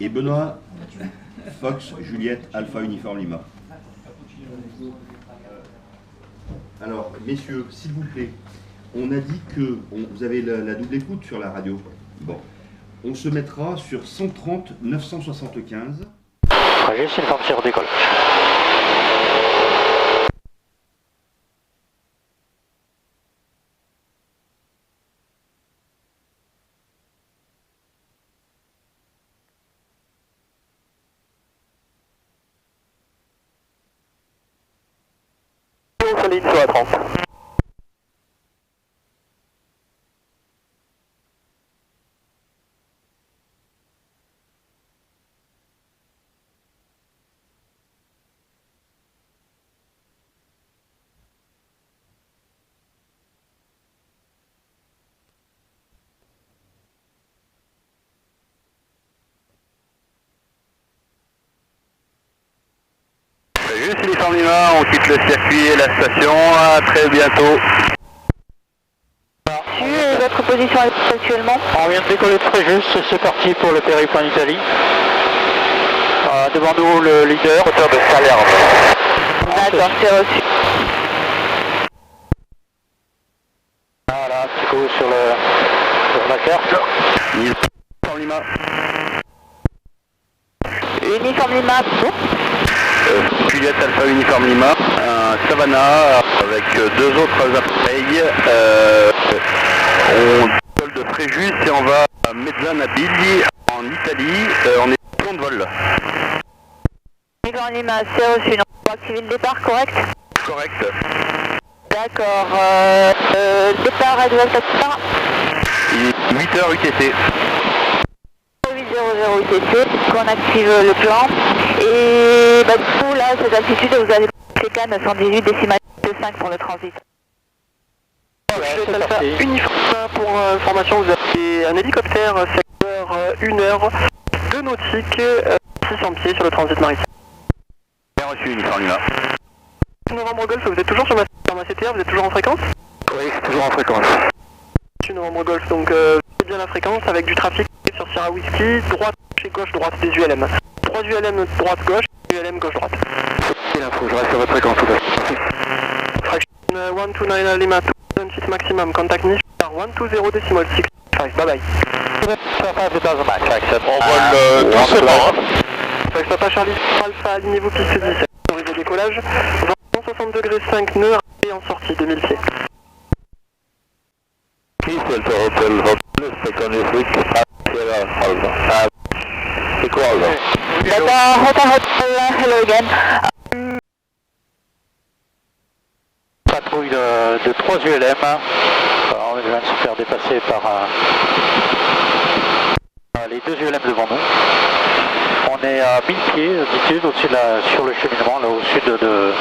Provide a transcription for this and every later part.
Et Benoît, Fox, Juliette, Alpha Uniforme Lima. Alors, messieurs, s'il vous plaît, on a dit que vous avez la double écoute sur la radio. Bon, on se mettra sur 130 975. Juste une forme sur décollage. Solide sur la 30. Juste Uniforme Lima, on quitte le circuit et la station, à très bientôt. Et votre position actuellement? On vient de décoller de Fréjus, c'est parti pour le périple en Italie. Devant nous le leader, hauteur de Salerno. D'accord, c'est reçu. Voilà, petit coup sur la carte. Uniforme Lima. Uniforme Lima, bon. Juliette Alpha Uniforme Lima, un Savannah avec deux autres appareils. On décolle de Fréjus et on va à Mezzana Billy en Italie. On est en plan de vol. Uniforme Lima, c'est reçu. Donc, on va activer le départ, correct? Correct. D'accord. Départ à Douala Station. 8h UTC. 800 UTC, qu'on active le plan. Et bah, du coup, là, cette altitude, vous allez CK 918 décimales 5 pour le transit. Uniforme pour information, vous avez un hélicoptère secteur 1h de nautique, 600 pieds sur le transit maritime. Bien reçu, Uniforme Lima. Novembre Golf, vous êtes toujours sur ma CTA, vous êtes toujours en fréquence? Oui, c'est toujours en fréquence. Novembre Golf, donc c'est bien la fréquence avec du trafic sur Sierra Whisky, droite et gauche, droite des ULM. 3 ULM droite gauche, ULM gauche droite. C'est l'info, je reste sur votre fréquence tout à fait. Fraction 129 Lima 2 maximum, contact me par 120 decimal 6. Bye bye. On vole doucement. Papa Charlie Alpha, alignez-vous piste 17. Autorisé décollage, 160 degrés 5 nœuds et en sortie 2000 pieds. D'accord, Hotel, hello again. Patrouille de 3 ULM. Alors, on vient de se faire dépasser par les 2 ULM devant nous. On est à 1000 pieds d'altitude au-dessus sur le cheminement, là au sud de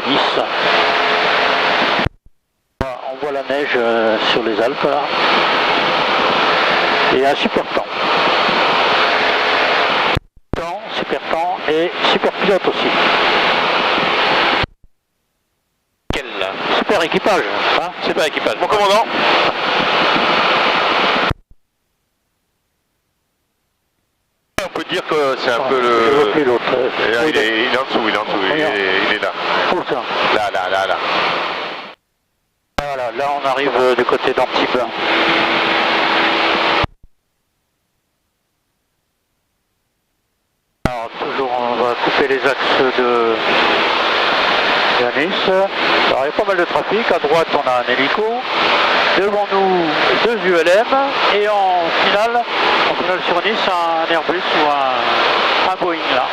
Nice. On voit la neige sur les Alpes là. Et un super temps. Super temps et super pilote aussi. Quel là? Super équipage. Hein, Super équipage. Mon commandant. On peut dire que c'est un peu le... Je vois plus l'autre. Il est en dessous, il est là. Où ça? Là. Voilà, là on arrive du côté d'Antibes. Alors toujours on va couper les axes de Nice. Alors il y a pas mal de trafic, à droite on a un hélico, devant nous 2 ULM et en finale sur Nice un Airbus ou un Boeing là.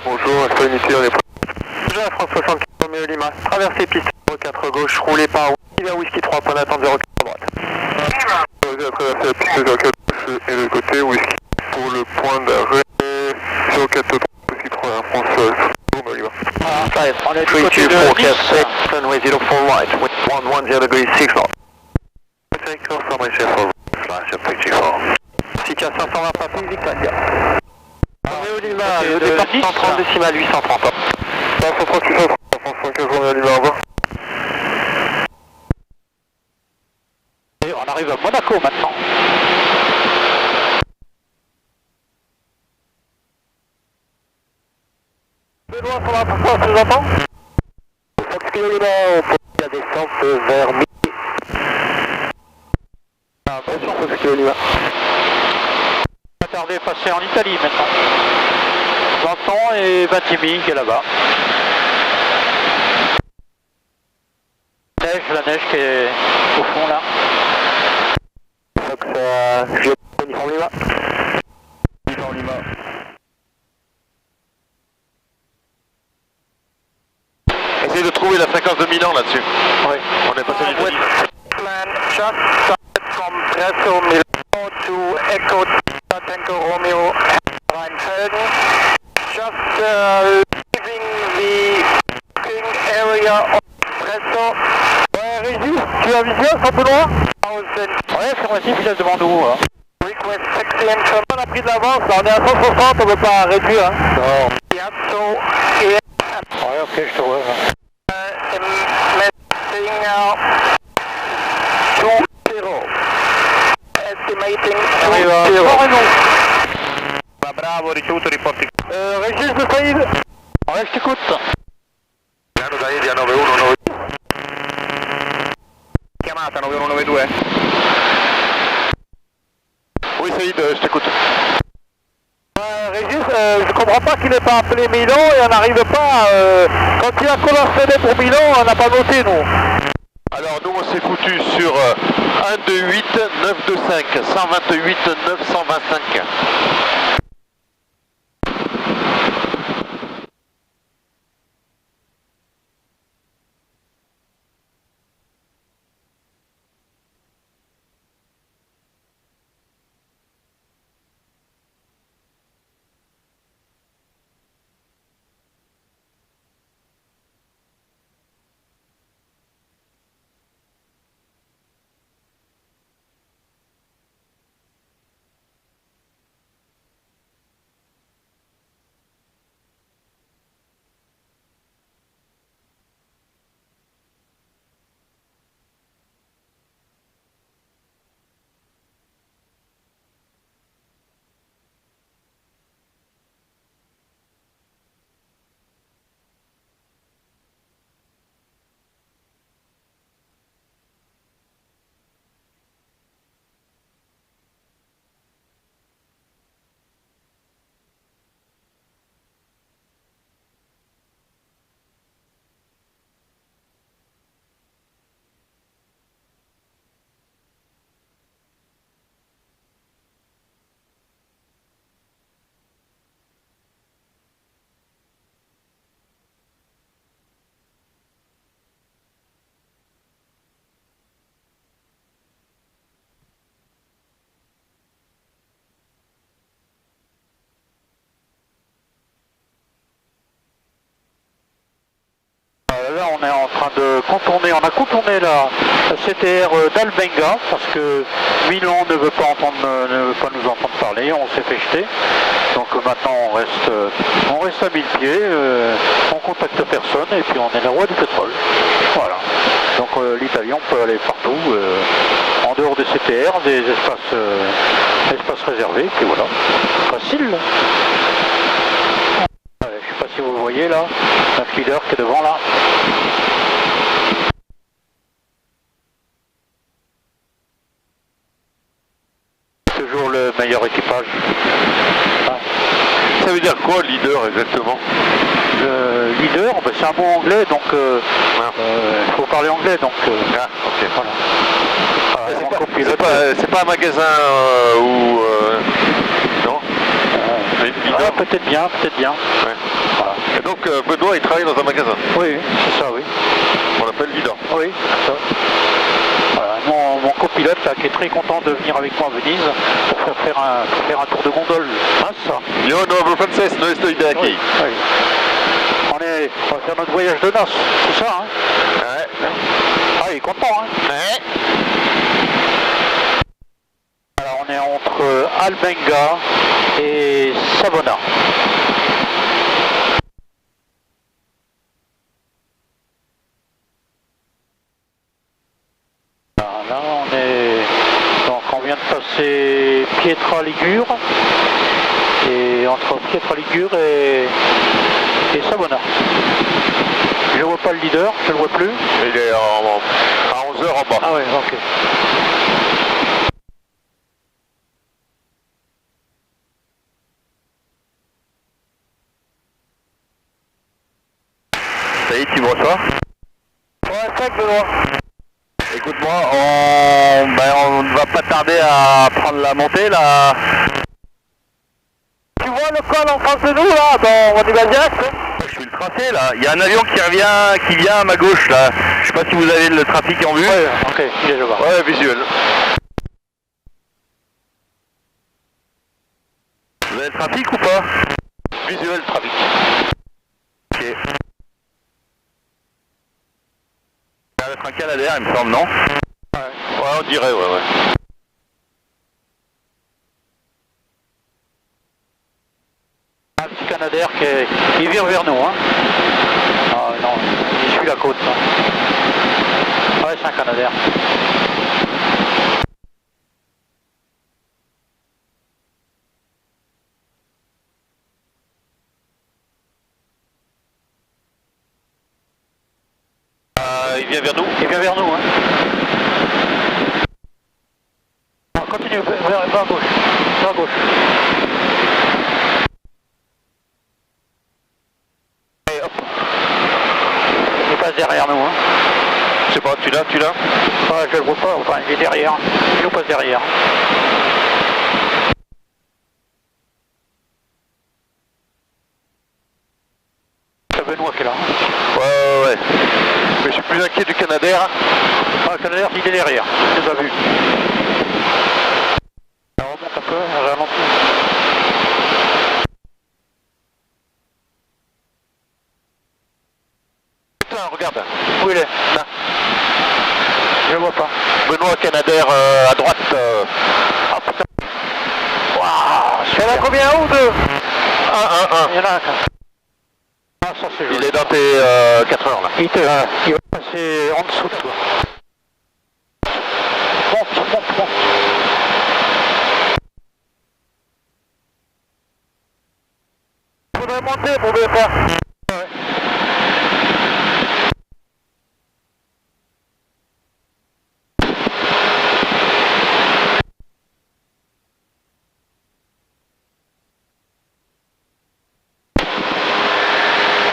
Bonjour, Alpha Unité, on est déjà à France 64 Romeo Lima, traversée piste 04 gauche, roulé par vers Whisky 3, point d'attente 04 droite. Traverser la piste 04 gauche et le côté Whisky pour le point d'arrêt 04 droite, Whisky 3, France Romeo Lima. On est du côté de Nice. Runway 04 right, 110 degrees 6 knots. Take off runway 04 flash, picture 4. CK 520 Papa Victoria. Romeo Lima, le départ 130 décimales 830. 130, 675 Romeo Lima, au revoir. Et on arrive à Monaco maintenant. Benoît sur la porte, tu nous entends? Fox Kilo Lima, on peut la descente vers midi. Attention, Fox Kilo Lima. On va tarder à passer en Italie maintenant. Vincent et Vintimille qui est là-bas. La neige qui est au fond là. Fox, Juliette, uniforme Lima. Uniforme Lima. Essayez de trouver la fréquence de Milan là-dessus. Oui. On est passé l'Italie. Plan just started from Presso Milano to Echo Tango Romeo Rheinfelden. Just leaving the booking area of Presso. Ouais, Régis, tu as vision, ça peut loin? Ouais, c'est moi aussi, village devant nous. Hein. Request taxi and come. On a pris de l'avance, là on est à 160, on ne peut pas réduire. Hein. Non. Piazzo et... Ouais, ok, je te vois. Messing now. 2-0. Estimating 2-0. Bravo, ricevuto riporti. Régis de Saïd. Ouais, je t'écoute. Piano Saidi a 9192. Chiamata 9192. Oui Saïd, je t'écoute. Régis, je comprends pas qu'il n'ait pas appelé Milan et on n'arrive pas. Quand il a collationné pour Milan, on n'a pas noté nous. Alors nous on s'est foutu sur 128 925 128 925. Là on est en train de contourner, on a contourné la CTR d'Albenga parce que Milan ne veut pas nous entendre parler, on s'est fait jeter. Donc maintenant on reste à 1000 pieds, on contacte personne et puis on est les rois du pétrole. Voilà. Donc l'Italie on peut aller partout, en dehors des CTR, des espaces réservés, puis voilà. Facile. Je sais pas si vous le voyez là, un leader qui est devant là. Toujours le meilleur équipage. Ah. Ça veut dire quoi leader exactement? Le leader, ben, c'est un mot anglais donc il faut parler anglais donc ok. Voilà. C'est pas un magasin où non? Peut-être bien. Ouais. Voilà. Et donc Benoît il travaille dans un magasin? Oui, c'est ça, oui. On l'appelle leader. Oui, c'est ça. Voilà. Mon copilote là, qui est très content de venir avec moi à Venise pour faire un tour de gondole. Ah, ça. Io novo Frances, no estoy de aquí. Oui. On va faire notre voyage de noces, c'est ça, hein? Ouais. Ah, il est content, hein? Ouais. Alors on est entre Albenga et Savona. vient de passer Pietra Ligure. Et entre Pietra Ligure et Savona. Je vois pas le leader, je le vois plus. Il est à 11 heures en bas. Ah ouais, ok. Ça y est, tu me reçois? Ouais, tac, Benoît. Écoute-moi, on ne va pas tarder à prendre la montée là. Tu vois le col en face de nous là, on y va direct. Je suis le tracé là, il y a un avion qui vient à ma gauche là. Je sais pas si vous avez le trafic en vue. Ouais, ok, il est là-bas. Ouais, visuel. Vous avez le trafic ou pas? Visuel trafic. Ok. Ça va être un Canadair il me semble, non? Ouais, on dirait, ouais. Un petit Canadair qui vire vers nous. Hein. Ah non, il suit la côte. Hein. Ouais, c'est un Canadair. Il vient vers nous. Il vient vers nous. Hein. Ah, continue, va à gauche. Va à gauche. Et hop. Il passe derrière nous. Hein. Je sais pas, tu l'as? Ah, je le vois pas, enfin il est derrière. Il nous passe derrière. C'est Benoît qui est là. Ouais. Mais je suis plus inquiet du Canadair. Ah, le Canadair il est derrière, je l'ai pas vu. Ça remonte un peu, elle ralentit. Putain, regarde. Où il est? Là. Je le vois pas. Benoît Canadair à droite. Ah putain. Waouh, il y en a combien, un ou deux? 1. Il y en a un. Ah, ça c'est joli. Il est dans tes 4 heures là. Il va passer en dessous de toi. Monte. Faudrait monter pour bien faire. Ouais.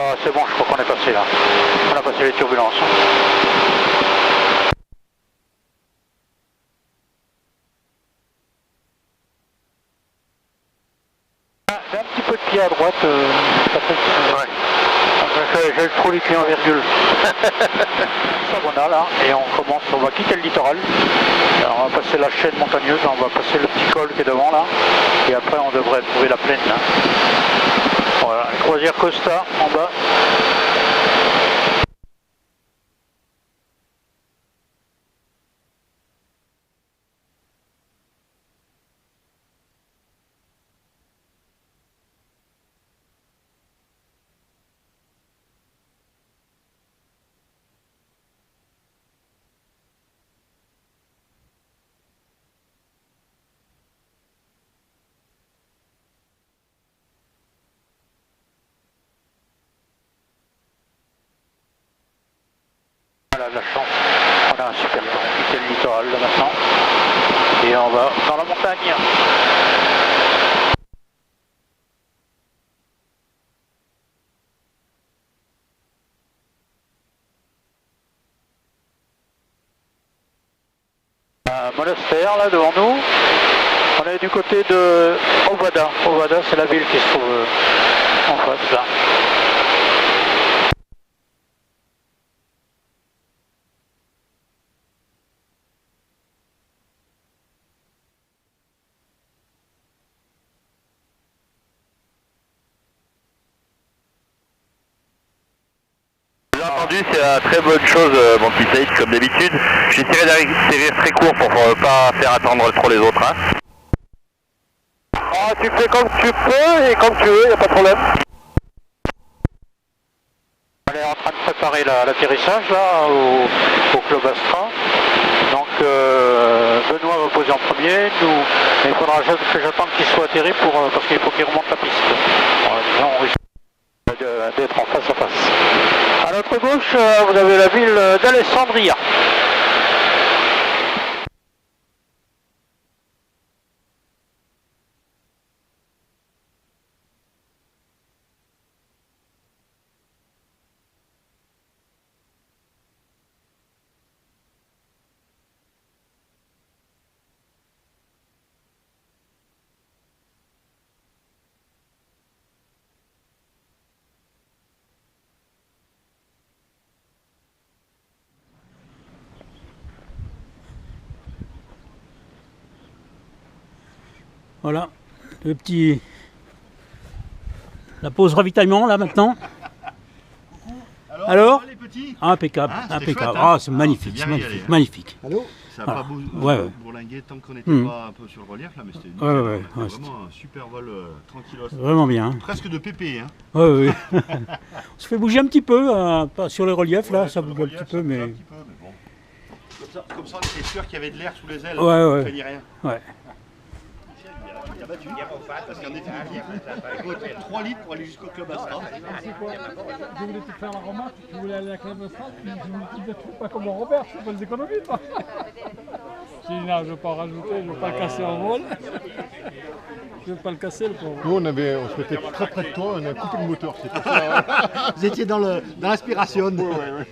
Ah, c'est bon, je crois qu'on est passé là. On a passé les turbulences. J'ai un petit peu de pied à droite, Patrick. Ouais. J'ai le trou du pied en virgule. Savona là, et on va quitter le littoral. Alors, on va passer la chaîne montagneuse, on va passer le petit col qui est devant là, et après on devrait trouver la plaine là. Voilà, croisière Costa en bas. Voilà la chance, on a un super temps, quitter le littoral là maintenant, et on va dans la montagne. Un monastère là devant nous, on est du côté de Ovada. Ovada c'est la ville qui se trouve en face là. Bien entendu, c'est une très bonne chose, mon petit Saïd, comme d'habitude. J'essaierai d'atterrir très court pour pas faire attendre trop les autres. Hein. Ah, tu fais comme tu peux et comme tu veux, il n'y a pas de problème. On est en train de préparer l'atterrissage là au Club Astra. Donc Benoît va poser en premier. Il faudra que j'attende qu'il soit atterri parce qu'il faut qu'il remonte la piste. Bon, on risque d'être en face à face. À notre gauche, vous avez la ville d'Alessandria. Voilà, la pause ravitaillement là maintenant. Alors les petits impeccable, c'était impeccable. chouette, hein. Ah, c'est magnifique, bien c'est magnifique, régalé, hein. magnifique. Ça n'a Voilà. pas Ouais. bourlingué tant qu'on n'était pas un peu sur le relief là, mais c'était nickel, Ouais, hein. ouais, On a ouais, fait vraiment un super vol tranquillos. Vraiment bien. Presque de pépé, hein. Ouais. On se fait bouger un petit peu, pas sur les reliefs là, Ouais, ça sur le bouge un relief, petit ça peu, bouge mais. un petit peu, mais bon. Comme ça, on était sûr qu'il y avait de l'air sous les ailes. Ouais. On craignait rien. Ouais. Il a battu. Parce qu'en définitive, il faut 3 litres pour aller jusqu'au club Astra. Je voulais te faire la remarque, tu voulais aller à la Club Astral, puis je me dis, tu pas comme Robert, tu fais pas des économies, toi. J'ai dit, non, je ne veux pas rajouter, je ne veux pas le casser en vol. Je ne veux pas le casser, le pauvre. Nous, on se mettait très près de toi, on a coupé le moteur, c'est pour ça. Vous étiez dans l'inspiration. Ouais.